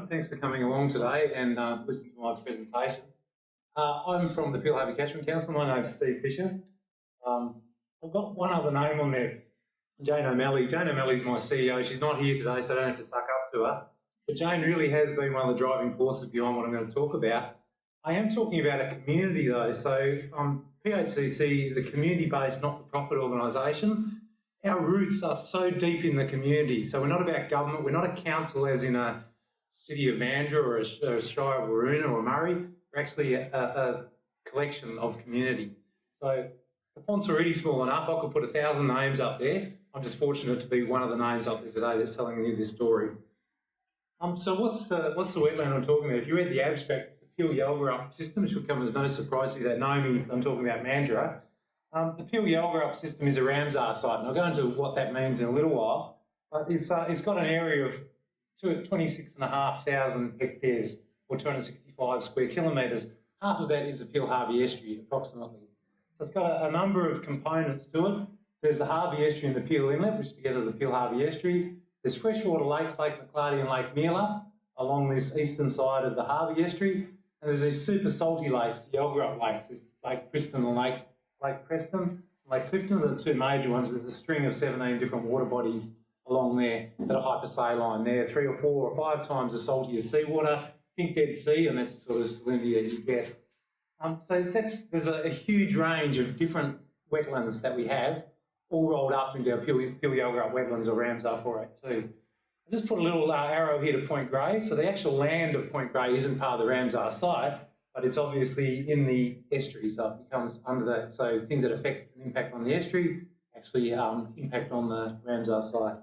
Thanks for coming along today and listening to my presentation. I'm from the Peel-Harvey Catchment Council. My name's Steve Fisher. I've got one other name on there, Jane O'Malley. Jane O'Malley's my CEO. She's not here today, so I don't have to suck up to her. But Jane really has been one of the driving forces behind what I'm going to talk about. I am talking about a community though. So PHCC is a community-based not-for-profit organisation. Our roots are so deep in the community. So we're not about government. We're not a council as in a city of Mandurah or a shire of Waroona or Murray. We're actually a collection of community. So the font's already small enough. I could put 1,000 names up there. I'm just fortunate to be one of the names up there today that's telling you this story. So what's the wetland I'm talking about? If you read the abstract, it's the Peel-Yalgorup System. It should come as no surprise to you that know me. I'm talking about Mandurah. The Peel-Yalgorup System is a Ramsar site, and I'll go into what that means in a little while. But it's got an area of 26,500 hectares, or 265 square kilometres. Half of that is the Peel-Harvey Estuary, approximately. So it's got a number of components to it. There's the Harvey Estuary and the Peel Inlet, which together are the Peel-Harvey Estuary. There's freshwater lakes, Lake McLarty and Lake Mealup, along this eastern side of the Harvey Estuary. And there's these super salty lakes, the Yalgorup Lakes. There's Lake Preston and Lake Preston, Lake Clifton are the two major ones. There's a string of 17 different water bodies along there that are hypersaline. They're 3 or 4 or 5 times as salty as seawater. Think Dead Sea, and that's the sort of salinity that you get. So there's a huge range of different wetlands that we have, all rolled up into our Peel-Yalgorup Wetlands or Ramsar 482. I just put a little arrow here to Point Grey. So the actual land of Point Grey isn't part of the Ramsar site, but it's obviously in the estuary, so it becomes under that. So things that affect and impact on the estuary actually impact on the Ramsar site.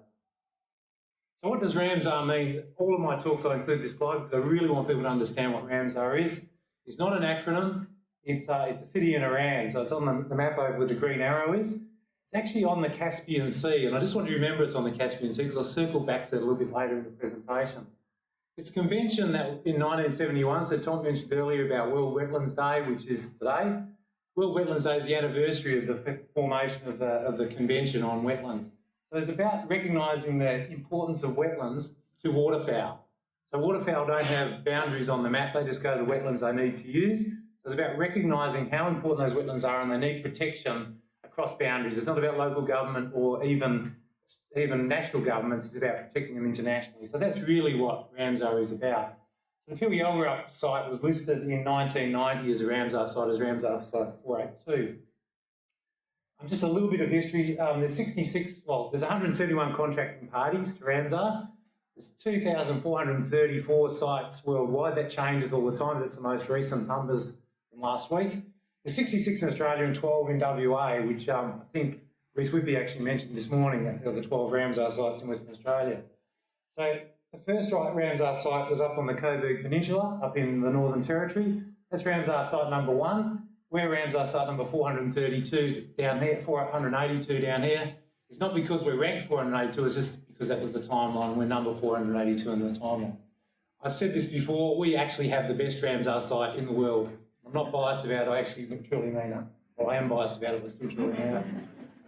So what does Ramsar mean? All of my talks, I include this slide because I really want people to understand what Ramsar is. It's not an acronym. It's a city in Iran, so it's on the map over where the green arrow is. It's actually on the Caspian Sea, and I just want you to remember it's on the Caspian Sea because I'll circle back to that a little bit later in the presentation. It's a convention that in 1971, so Tom mentioned earlier about World Wetlands Day, which is today. World Wetlands Day is the anniversary of the formation of the convention on wetlands. So it's about recognising the importance of wetlands to waterfowl. So waterfowl don't have boundaries on the map, they just go to the wetlands they need to use. So it's about recognising how important those wetlands are and they need protection across boundaries. It's not about local government or even national governments, it's about protecting them internationally. So that's really what Ramsar is about. So the Peel-Yalgorup site was listed in 1990 as a Ramsar site, as Ramsar Site 482. Just a little bit of history. There's 171 contracting parties to Ramsar. There's 2,434 sites worldwide. That changes all the time. That's the most recent numbers from last week. There's 66 in Australia and 12 in WA, which I think Rhys Whippy actually mentioned this morning, the 12 Ramsar sites in Western Australia. So the first Ramsar site was up on the Coburg Peninsula, up in the Northern Territory. That's Ramsar site number 1. We're Ramsar site number 432 down here, 482 down here. It's not because we're ranked 482, it's just because that was the timeline. We're number 482 in the timeline. I've said this before, we actually have the best Ramsar site in the world. I'm not biased about it, I actually truly mean it. Well, I am biased about it, but still truly mean it.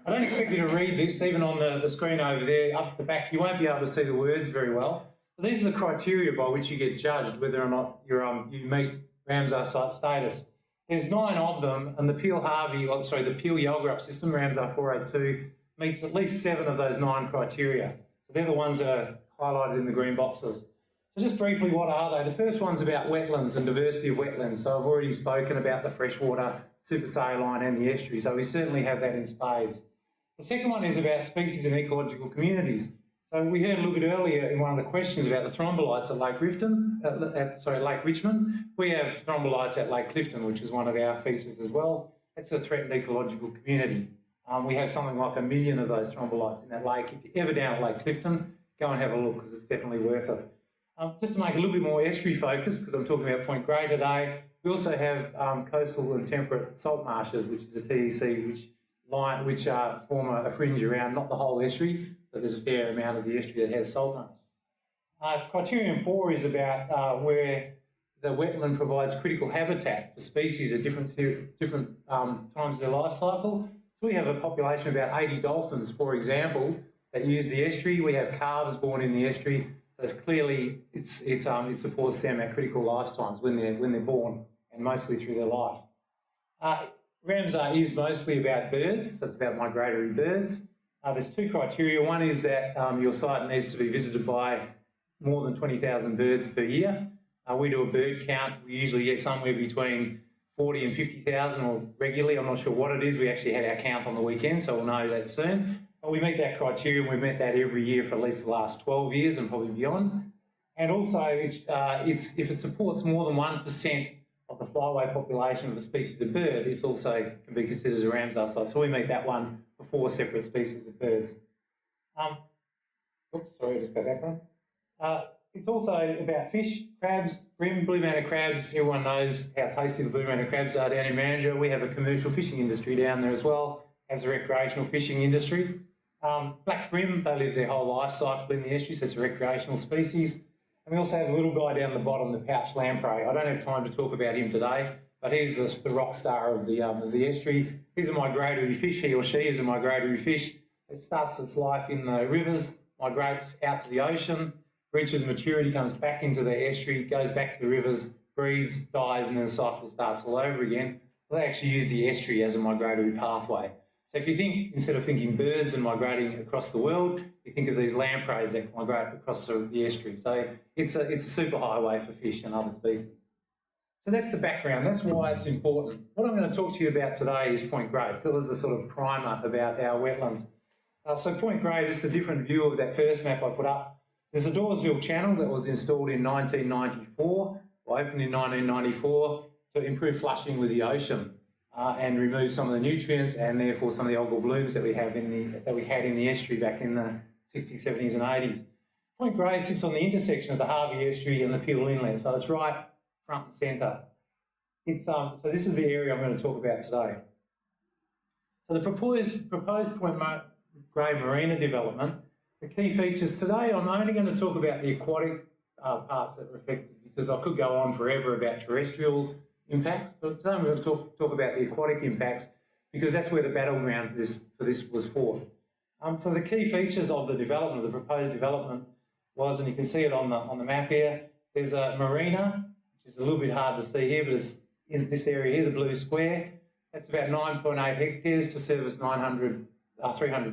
I don't expect you to read this, even on the screen over there, up the back, you won't be able to see the words very well. But these are the criteria by which you get judged whether or not you meet Ramsar site status. There's 9 of them, and the Peel-Yalgorup System, Ramsar 482, meets at least 7 of those 9 criteria. So they're the ones that are highlighted in the green boxes. So just briefly, what are they? The first one's about wetlands and diversity of wetlands. So I've already spoken about the freshwater, supersaline and the estuary, so we certainly have that in spades. The second one is about species and ecological communities. So we heard a little bit earlier in one of the questions about the thrombolites at Lake Richmond. We have thrombolites at Lake Clifton, which is one of our features as well. It's a threatened ecological community. We have something like 1 million of those thrombolites in that lake. If you're ever down at Lake Clifton, go and have a look because it's definitely worth it. Just to make a little bit more estuary focused, because I'm talking about Point Grey today, we also have coastal and temperate salt marshes, which is a TEC, which form a fringe around, not the whole estuary, but there's a fair amount of the estuary that has salt marsh. Criterion 4 is about where the wetland provides critical habitat for species at different times of their life cycle. So we have a population of about 80 dolphins, for example, that use the estuary. We have calves born in the estuary. So it's clearly, it supports them at critical lifetimes when they're born and mostly through their life. Ramsar is mostly about birds, so it's about migratory birds. There's two criteria. One is that your site needs to be visited by more than 20,000 birds per year. We do a bird count. We usually get somewhere between 40 and 50,000 or regularly. I'm not sure what it is. We actually had our count on the weekend, so we'll know that soon. But we meet that criteria, and we've met that every year for at least the last 12 years and probably beyond. And also, if it supports more than 1% of the flyway population of a species of bird, it also can be considered a Ramsar site. So we meet that one for 4 separate species of birds. Oops, sorry, just go back one. It's also about fish, crabs, bream, blue manna crabs. Everyone knows how tasty the blue manna crabs are down in Mandurah. We have a commercial fishing industry down there as well as a recreational fishing industry. Black bream, they live their whole life cycle in the estuary, so it's a recreational species. And we also have a little guy down the bottom, the pouched lamprey. I don't have time to talk about him today, but he's the rock star of the estuary. He's a migratory fish, he or she is a migratory fish. It starts its life in the rivers, migrates out to the ocean, reaches maturity, comes back into the estuary, goes back to the rivers, breeds, dies, and then the cycle starts all over again. So they actually use the estuary as a migratory pathway. So if you think, instead of thinking birds and migrating across the world, you think of these lampreys that migrate across the estuary. So it's a super highway for fish and other species. So that's the background. That's why it's important. What I'm going to talk to you about today is Point Grey. So that was the sort of primer about our wetlands. So Point Grey, this is a different view of that first map I put up. There's a Dawesville Channel that was installed in 1994, or opened in 1994, to improve flushing with the ocean and remove some of the nutrients and therefore some of the algal blooms that we had in the estuary back in the 60s, 70s and 80s. Point Grey sits on the intersection of the Harvey Estuary and the Peel Inlet, so it's right front and centre. So this is the area I'm going to talk about today. So the proposed Point Grey Marina Development, the key features today, I'm only going to talk about the aquatic parts that are affected, because I could go on forever about terrestrial impacts, but today I'm going to talk about the aquatic impacts, because that's where the battleground for this was fought. So the key features of the development, of the proposed development, was, and you can see it on the map here, there's a marina, which is a little bit hard to see here, but it's in this area here, the blue square. That's about 9.8 hectares to service 300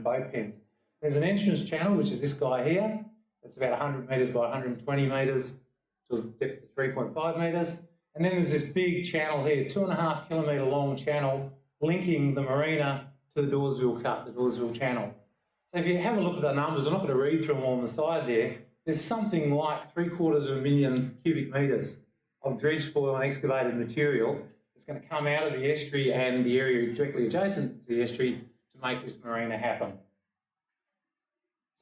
boat pens. There's an entrance channel, which is this guy here. That's about 100 metres by 120 metres to a depth of 3.5 metres. And then there's this big channel here, 2.5 kilometre long channel linking the marina to the Dawesville Cut, the Dawesville Channel. So if you have a look at the numbers, I'm not going to read through them all on the side there, there's something like 750,000 cubic metres of dredge spoil and excavated material that's going to come out of the estuary and the area directly adjacent to the estuary to make this marina happen.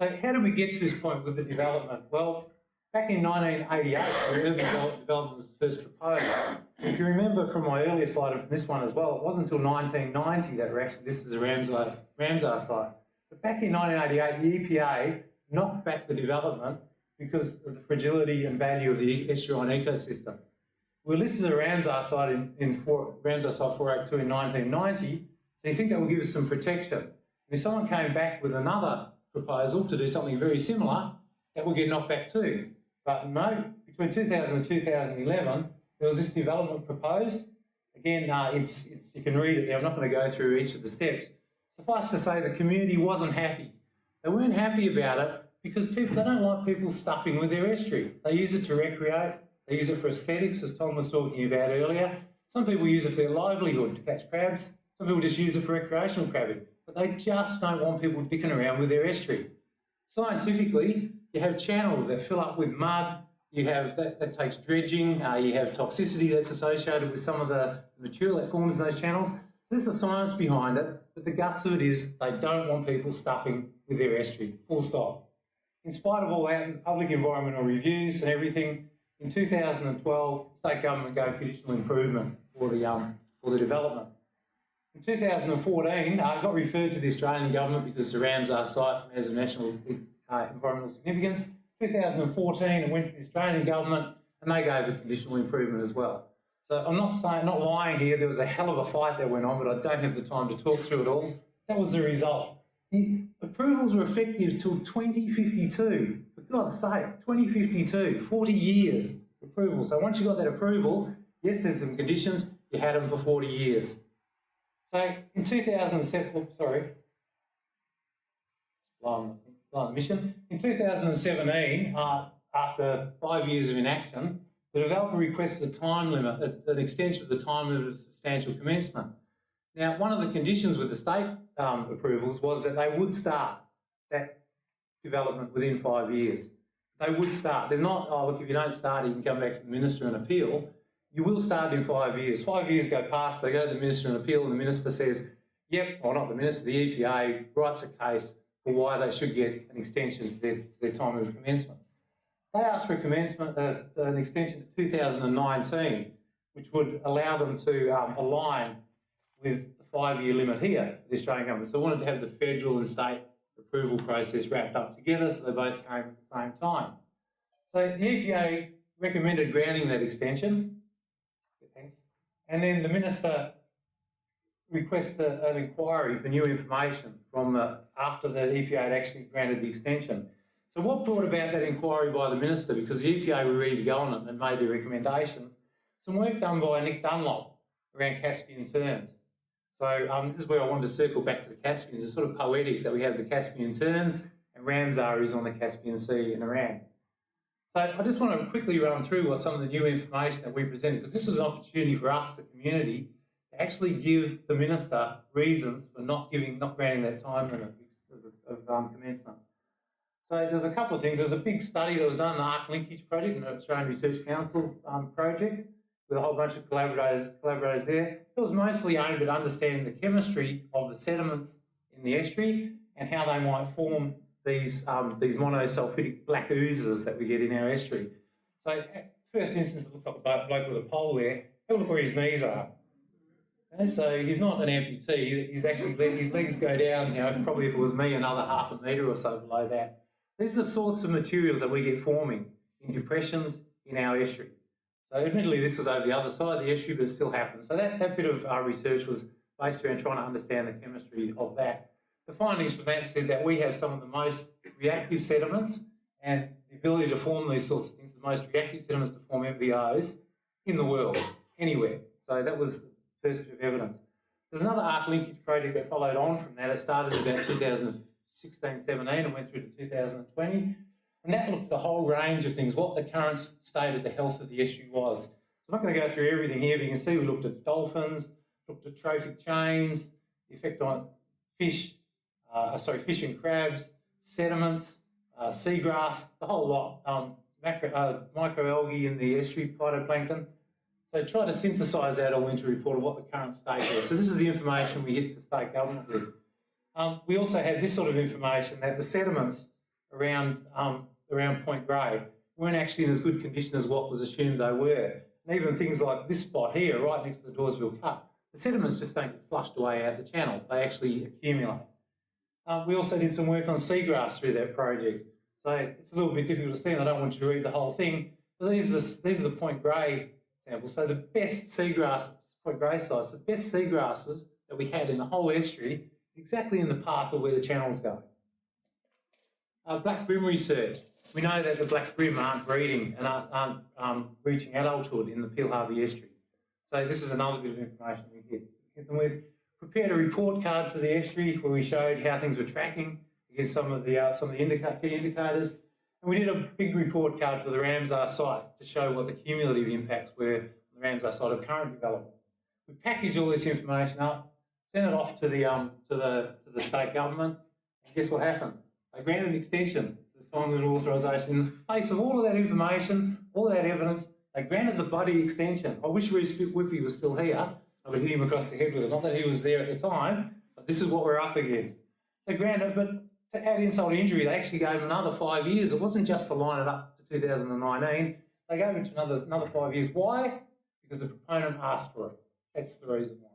So how did we get to this point with the development? Well, back in 1988, when urban development was first proposed, if you remember from my earlier slide and from this one as well, it wasn't until 1990 that this is a Ramsar site. But back in 1988, the EPA knocked back the development because of the fragility and value of the estuarine ecosystem. We listed a Ramsar site Ramsar Site 482 in 1990, so you think that will give us some protection. And if someone came back with another proposal to do something very similar, that will get knocked back too. But no, between 2000 and 2011, there was this development proposed. Again, you can read it there. I'm not going to go through each of the steps. Suffice to say, the community wasn't happy. They weren't happy about it because they don't like people stuffing with their estuary. They use it to recreate. They use it for aesthetics, as Tom was talking about earlier. Some people use it for their livelihood, to catch crabs. Some people just use it for recreational crabbing. But they just don't want people dicking around with their estuary. Scientifically, you have channels that fill up with mud. You have that takes dredging. You have toxicity that's associated with some of the material that forms in those channels. So there's a science behind it, but the guts of it is they don't want people stuffing with their estuary, full stop. In spite of all that, and public environmental reviews and everything, in 2012, state government gave conditional improvement for the development. In 2014, I got referred to the Australian government because the Ramsar site has a national environmental significance. 2014, it went to the Australian government and they gave a conditional improvement as well. So I'm not lying here, there was a hell of a fight that went on, but I don't have the time to talk through it all. That was the result. The approvals were effective till 2052. For God's sake, 2052, 40 years approval. So once you got that approval, yes, there's some conditions, you had them for 40 years. So in 2007, oops, sorry, blowing the mission. In 2017, after 5 years of inaction, the developer requested a time limit, an extension of the time limit of substantial commencement. Now, one of the conditions with the state approvals was that they would start that development within 5 years. They would start. There's not, oh, look, if you don't start, you can come back to the Minister and appeal. You will start in 5 years. 5 years go past, they go to the Minister and appeal, and the Minister says, yep, or not the Minister, the EPA writes a case for why they should get an extension to their time of commencement. They asked for an extension to 2019, which would allow them to align with the 5-year limit here, the Australian government. So they wanted to have the federal and state approval process wrapped up together, so they both came at the same time. So the EPA recommended granting that extension. Thanks. And then the Minister requested an inquiry for new information from after the EPA had actually granted the extension. So what brought about that inquiry by the Minister? Because the EPA were ready to go on it and made their recommendations. Some work done by Nick Dunlop around Caspian terns. So this is where I wanted to circle back to the Caspians. It's sort of poetic that we have the Caspian terns and Ramsar is on the Caspian Sea in Iran. So I just want to quickly run through what some of the new information that we presented, because this was an opportunity for us, the community, to actually give the Minister reasons for not granting that time limit of commencement. So there's a couple of things. There's a big study that was done, the Arc Linkage Project, an Australian Research Council project, with a whole bunch of collaborators there. It was mostly aimed at understanding the chemistry of the sediments in the estuary and how they might form these monosulfidic black oozes that we get in our estuary. So first instance, it looks like a bloke with a pole there. Have a look where his knees are. Okay, so he's not an amputee. He's actually his legs go down. You know, probably if it was me, another half a metre or so below that. These are the sorts of materials that we get forming in depressions in our estuary. So admittedly, this was over the other side of the estuary, but it still happens. So that bit of our research was based around trying to understand the chemistry of that. The findings from that said that we have some of the most reactive sediments and the ability to form these sorts of things, the most reactive sediments to form MVOs in the world, anywhere. So that was the first bit of evidence. There's another Arc Linkage project that followed on from that. It started in about 2016-17 and went through to 2020. And that looked at a whole range of things, what the current state of the health of the estuary was. So I'm not going to go through everything here, but you can see we looked at dolphins, looked at trophic chains, the effect on fish and crabs, sediments, seagrass, the whole lot, microalgae in the estuary, phytoplankton. So try to synthesise that all into a report of what the current state was. So this is the information we hit the state government with. We also had this sort of information that the sediments around Point Grey weren't actually in as good condition as what was assumed they were. And even things like this spot here, right next to the Dawesville Cut, the sediments just don't get flushed away out the channel. They actually accumulate. We also did some work on seagrass through that project. So it's a little bit difficult to see, and I don't want you to read the whole thing. But these are the Point Grey samples. So the best seagrass, Point Grey sites, the best seagrasses that we had in the whole estuary is exactly in the path of where the channels go. Black bream research. We know that the black bream aren't breeding and aren't reaching adulthood in the Peel-Harvey Estuary. So this is another bit of information we hit them with. Prepared a report card for the estuary where we showed how things were tracking against some of the key indicators. And we did a big report card for the Ramsar Site to show what the cumulative impacts were on the Ramsar Site of current development. We packaged all this information up, sent it off to the state government, and guess what happened? They granted an extension to the time limit authorisation. In the face of all of that information, all of that evidence, they granted the bloody extension. I wish Reece Whippy was still here. I would hit him across the head with it. Not that he was there at the time, but this is what we're up against. So granted, but to add insult to injury, they actually gave him another 5 years. It wasn't just to line it up to 2019. They gave him another 5 years. Why? Because the proponent asked for it. That's the reason why.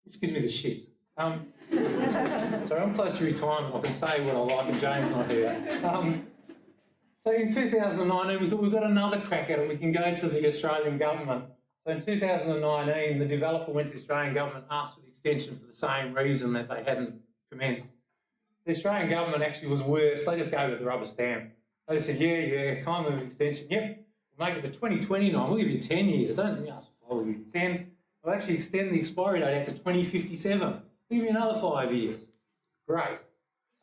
This gives me the shits. Sorry, I'm close to retirement. I can say what I like and Jane's not here. So in 2019, we thought we've got another crack at it. We can go to the Australian government. So in 2019, the developer went to the Australian government, asked for the extension for the same reason that they hadn't commenced. The Australian government actually was worse. They just gave it the rubber stamp. They said, yeah, time limit extension, yep, we'll make it to 2029, we'll give you 10 years, don't ask for we'll give you 10. We'll actually extend the expiry date out to 2057. We'll give you another 5 years. Great.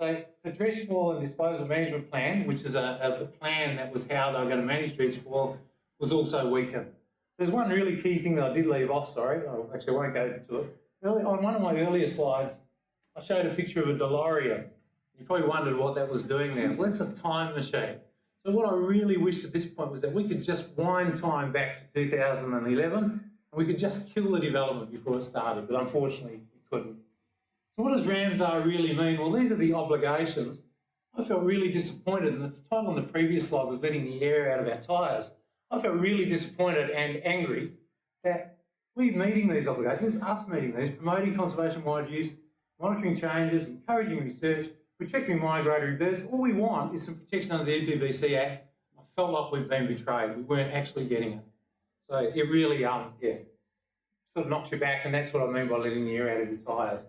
So the dredge spoil and disposal management plan, which is a plan that was how they were going to manage dredge spoil, was also weakened. There's one really key thing that I did leave off, sorry, actually I won't go into it. On one of my earlier slides, I showed a picture of a DeLorean. You probably wondered what that was doing there. Well, it's a time machine. So what I really wished at this point was that we could just wind time back to 2011 and we could just kill the development before it started, but unfortunately we couldn't. So what does Ramsar really mean? Well, these are the obligations. I felt really disappointed, and the title on the previous slide was letting the air out of our tyres. I felt really disappointed and angry that we're meeting these obligations. This is us meeting these, promoting conservation-wide use, monitoring changes, encouraging research, protecting migratory birds. All we want is some protection under the EPBC Act. I felt like we've been betrayed. We weren't actually getting it. So it really, sort of knocks you back, and that's what I mean by letting the air out of your tyres.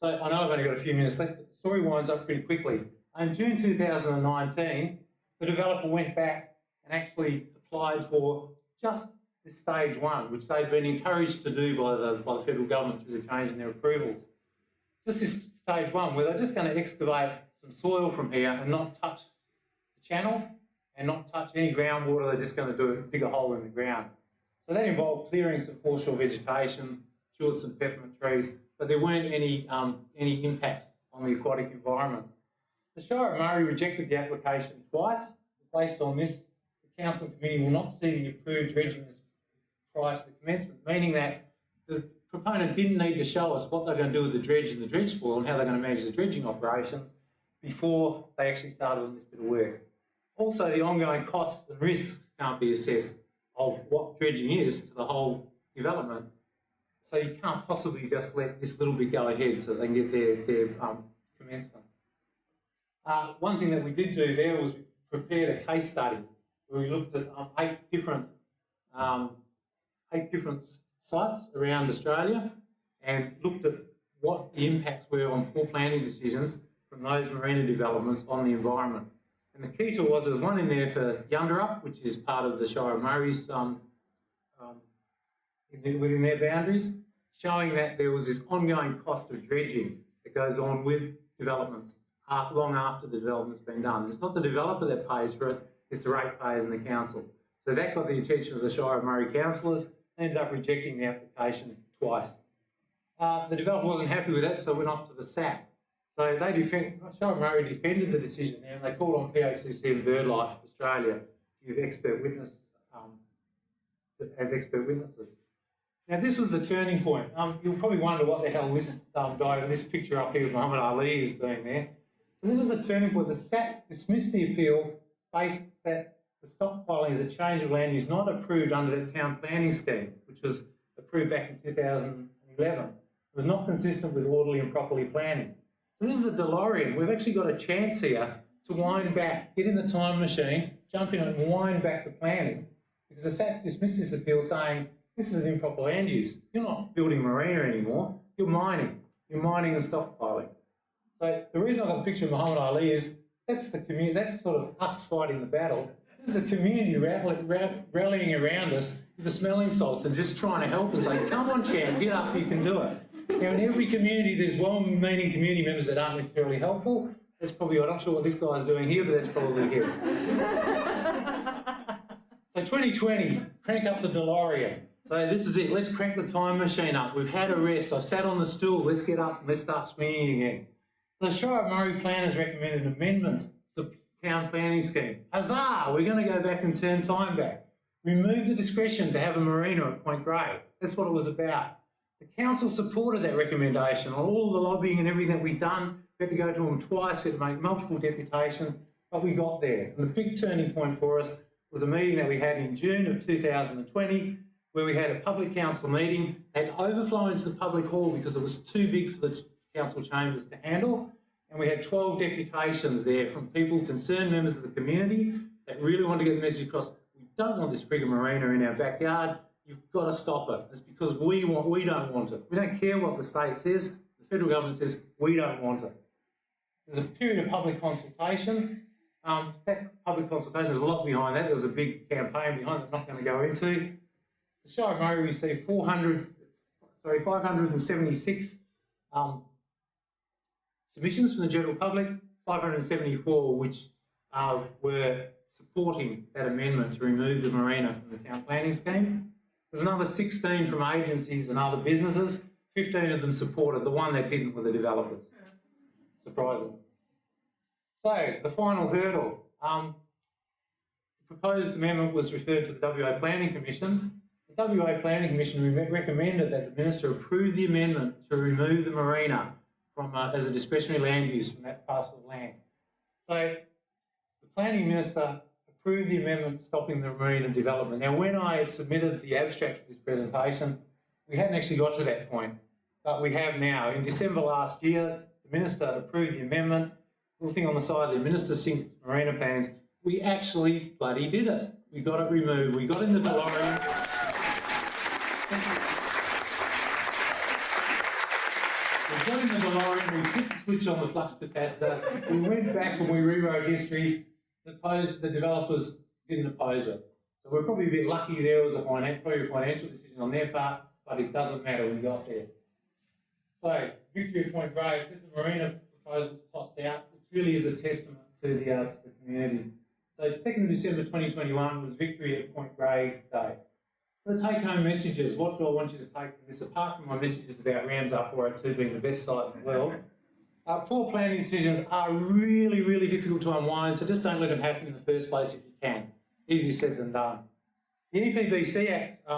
So I know I've only got a few minutes left, but the story winds up pretty quickly. In June 2019, the developer went back and actually applied for just this stage one, which they've been encouraged to do by the federal government through the change in their approvals. Just this stage one, where they're just going to excavate some soil from here and not touch the channel and not touch any groundwater. They're just going to dig a hole in the ground. So that involved clearing some foreshore vegetation, chewed some peppermint trees, but there weren't any impacts on the aquatic environment. The Shire of Murray rejected the application twice. Based on this, the council committee will not see the approved dredging prior to the commencement, meaning that the proponent didn't need to show us what they're going to do with the dredge and the dredge spoil and how they're going to manage the dredging operations before they actually started on this bit of work. Also, the ongoing costs and risks can't be assessed of what dredging is to the whole development. So you can't possibly just let this little bit go ahead so they can get their commencement. One thing that we did do there was we prepared a case study where we looked at 8 different sites around Australia and looked at what the impacts were on poor planning decisions from those marina developments on the environment. And the key to it was there was one in there for Yalgorup, which is part of the Shire of Murray's within their boundaries, showing that there was this ongoing cost of dredging that goes on with developments long after the development's been done. It's not the developer that pays for it, it's the ratepayers and the council. So that got the attention of the Shire of Murray councillors. They ended up rejecting the application twice. The developer wasn't happy with that, so went off to the SAC. So Shire of Murray defended the decision there, and they called on PHCC and BirdLife Australia to give expert witness as expert witnesses. Now this was the turning point. You'll probably wonder what the hell this picture up here of Muhammad Ali is doing there. So this is the turning point. The SAC dismissed the appeal based that the stockpiling is a change of land use not approved under the town planning scheme, which was approved back in 2011. It was not consistent with orderly and properly planning. So this is the DeLorean. We've actually got a chance here to wind back, get in the time machine, jump in and wind back the planning, because the SAC dismissed this appeal saying this is an improper land use. You're not building marina anymore, you're mining. You're mining and stockpiling. So the reason I've got a picture of Muhammad Ali is that's the community, that's sort of us fighting the battle. This is the community rallying around us with the smelling salts and just trying to help and say, come on, champ, get up, you can do it. Now, in every community, there's well-meaning community members that aren't necessarily helpful. That's probably, I'm not sure what this guy's doing here, but that's probably him. So 2020, crank up the DeLorean. So this is it, let's crank the time machine up. We've had a rest, I've sat on the stool, let's get up and let's start swinging again. So the Shire of Murray planners recommended amendments to the town planning scheme. Huzzah, we're going to go back and turn time back. Remove the discretion to have a marina at Point Grey. That's what it was about. The council supported that recommendation. All the lobbying and everything that we'd done, we had to go to them twice, we had to make multiple deputations, but we got there. And the big turning point for us was a meeting that we had in June of 2020, where we had a public council meeting. They had overflow into the public hall because it was too big for the council chambers to handle. And we had 12 deputations there from people, concerned members of the community that really want to get the message across. We don't want this frigging marina in our backyard. You've got to stop it. It's because we don't want it. We don't care what the state says. The federal government says we don't want it. There's a period of public consultation. That public consultation, there's a lot behind that. There's a big campaign behind it I'm not going to go into. The Shire of Murray received 576 submissions from the general public, 574 which were supporting that amendment to remove the marina from the town planning scheme. There's another 16 from agencies and other businesses. 15 of them supported. The one that didn't were the developers. Surprising. So, the final hurdle. The proposed amendment was referred to the WA Planning Commission. The WA Planning Commission recommended that the Minister approve the amendment to remove the marina from as a discretionary land use from that parcel of land. So, the Planning Minister approved the amendment stopping the marina development. Now, when I submitted the abstract for this presentation, we hadn't actually got to that point, but we have now. In December last year, the Minister approved the amendment. Little thing on the side, the Minister synced marina plans. We actually bloody did it. We got it removed. We got in the DeLorean. We got in the DeLorean, we flipped the switch on the flux capacitor, we went back and we rewrote history. The developers didn't oppose it. So we're probably a bit lucky there was probably a financial decision on their part, but it doesn't matter, we got there. So, victory at Point Grey, since the marina proposal was tossed out, it really is a testament to the community. So 2nd December 2021 was victory at Point Grey Day. So the take-home messages, what do I want you to take from this, apart from my messages about Ramsar 402 being the best site in the world? Poor planning decisions are really, really difficult to unwind, so just don't let them happen in the first place if you can. Easier said than done. The EPBC Act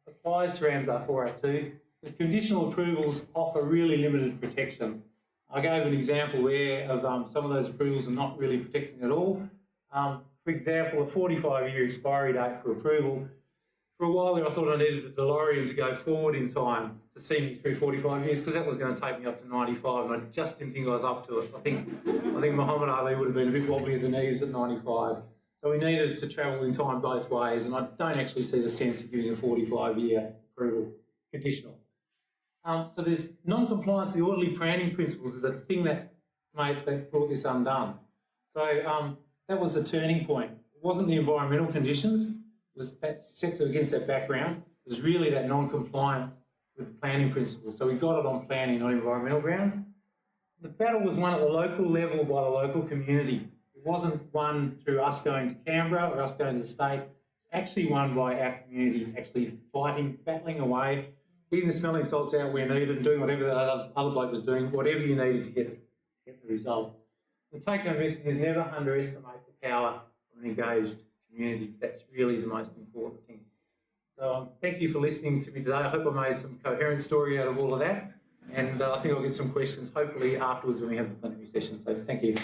applies to Ramsar 402. The conditional approvals offer really limited protection. I gave an example there of some of those approvals are not really protecting at all. For example, a 45-year expiry date for approval. For a while there, I thought I needed the DeLorean to go forward in time to see me through 45 years because that was going to take me up to 95, and I just didn't think I was up to it. I think Muhammad Ali would have been a bit wobbly at the knees at 95. So we needed to travel in time both ways, and I don't actually see the sense of giving a 45-year approval conditional. So there's non-compliance to the orderly planning principles is the thing that brought this undone. So that was the turning point. It wasn't the environmental conditions, it was that sector against that background. It was really that non-compliance with the planning principles. So we got it on planning, not environmental grounds. The battle was won at the local level by the local community. It wasn't won through us going to Canberra or us going to the state. It's actually won by our community, actually fighting, battling away, getting the smelling salts out where needed and doing whatever the other bloke was doing, whatever you needed to get the result. The take-home message is never underestimate the power of an engaged community. That's really the most important thing. So thank you for listening to me today. I hope I made some coherent story out of all of that. And I think I'll get some questions, hopefully afterwards when we have the plenary session. So thank you.